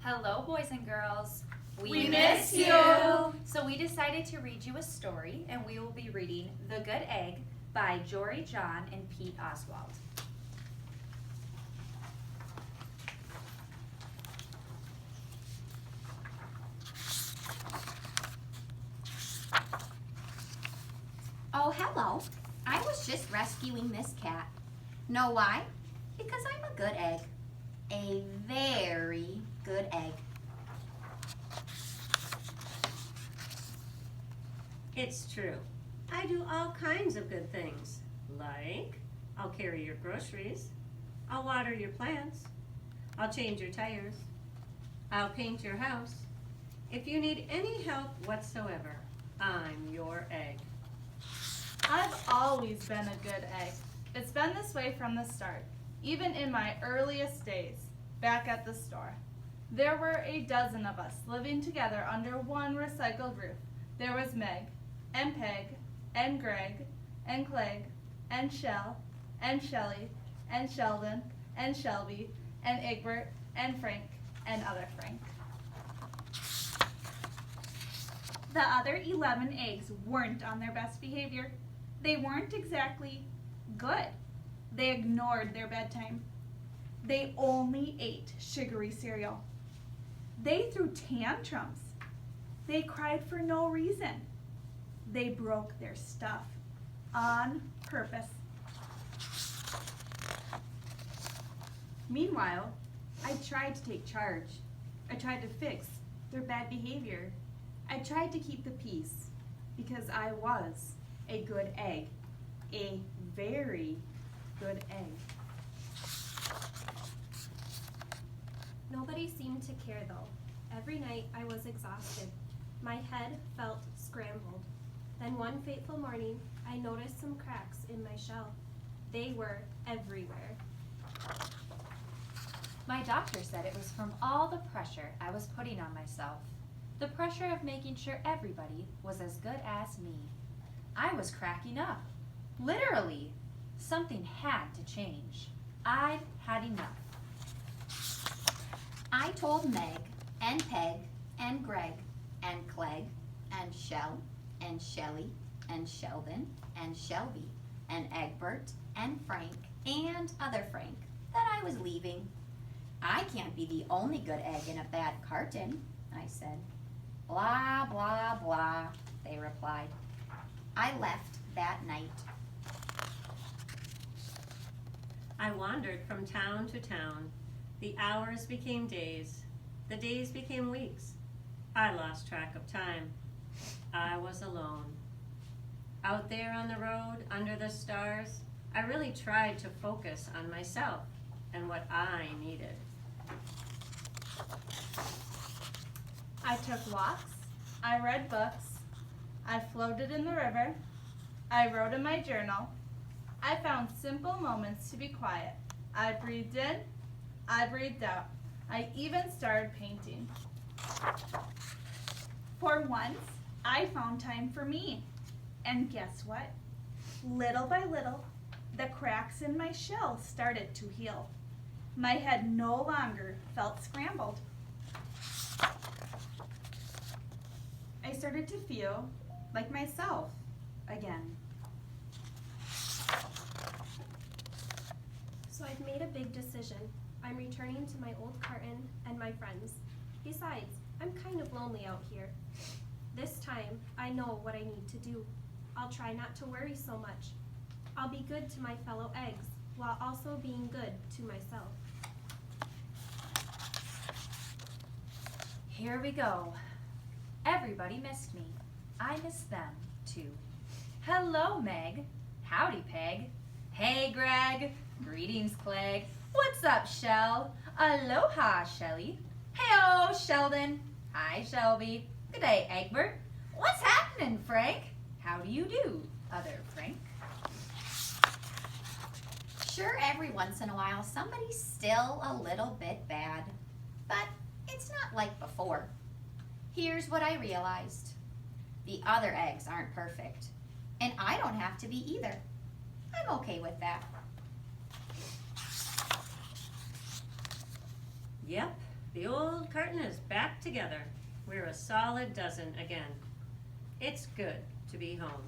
Hello, boys and girls. We miss you. So we decided to read you a story, and we will be reading The Good Egg by Jory John and Pete Oswald. Oh, hello. I was just rescuing this cat. Know why? Because I'm a good egg. A very good egg. It's true. I do all kinds of good things. Like, I'll carry your groceries. I'll water your plants. I'll change your tires. I'll paint your house. If you need any help whatsoever, I'm your egg. I've always been a good egg. It's been this way from the start, even in my earliest days, back at the store. There were a dozen of us living together under one recycled roof. There was Meg, and Peg, and Greg, and Clegg, and Shell, and Shelly, and Sheldon, and Shelby, and Egbert, and Frank, and other Frank. The other 11 eggs weren't on their best behavior. They weren't exactly good. They ignored their bedtime. They only ate sugary cereal. They threw tantrums. They cried for no reason. They broke their stuff on purpose. Meanwhile, I tried to take charge. I tried to fix their bad behavior. I tried to keep the peace because I was a good egg, a very good egg. Nobody seemed to care though. Every night I was exhausted. My head felt scrambled. Then one fateful morning, I noticed some cracks in my shell. They were everywhere. My doctor said it was from all the pressure I was putting on myself. The pressure of making sure everybody was as good as me. I was cracking up. Literally. Something had to change. I'd had enough. I told Meg, and Peg, and Greg, and Clegg, and Shell, and Shelly, and Sheldon, and Shelby, and Egbert, and Frank, and other Frank that I was leaving. I can't be the only good egg in a bad carton, I said. Blah, blah, blah, they replied. I left that night. I wandered from town to town. The hours became days. The days became weeks. I lost track of time. I was alone. Out there on the road, under the stars, I really tried to focus on myself and what I needed. I took walks, I read books, I floated in the river, I wrote in my journal, I found simple moments to be quiet. I breathed in, I breathed out. I even started painting. For once, I found time for me. And guess what? Little by little, the cracks in my shell started to heal. My head no longer felt scrambled. I started to feel like myself again. So I've made a big decision. I'm returning to my old carton and my friends. Besides, I'm kind of lonely out here. This time, I know what I need to do. I'll try not to worry so much. I'll be good to my fellow eggs, while also being good to myself. Here we go. Everybody missed me. I missed them, too. Hello, Meg. Howdy, Peg. Hey, Greg. Greetings, Clegg. What's up, Shell? Aloha, Shelly. Hey-oh, Sheldon. Hi, Shelby. Good day, Egbert. What's happening, Frank? How do you do, other Frank? Sure, every once in a while, somebody's still a little bit bad. But it's not like before. Here's what I realized. The other eggs aren't perfect. And I don't have to be either. I'm okay with that. Yep, The old carton is back together. We're a solid dozen again. It's good to be home.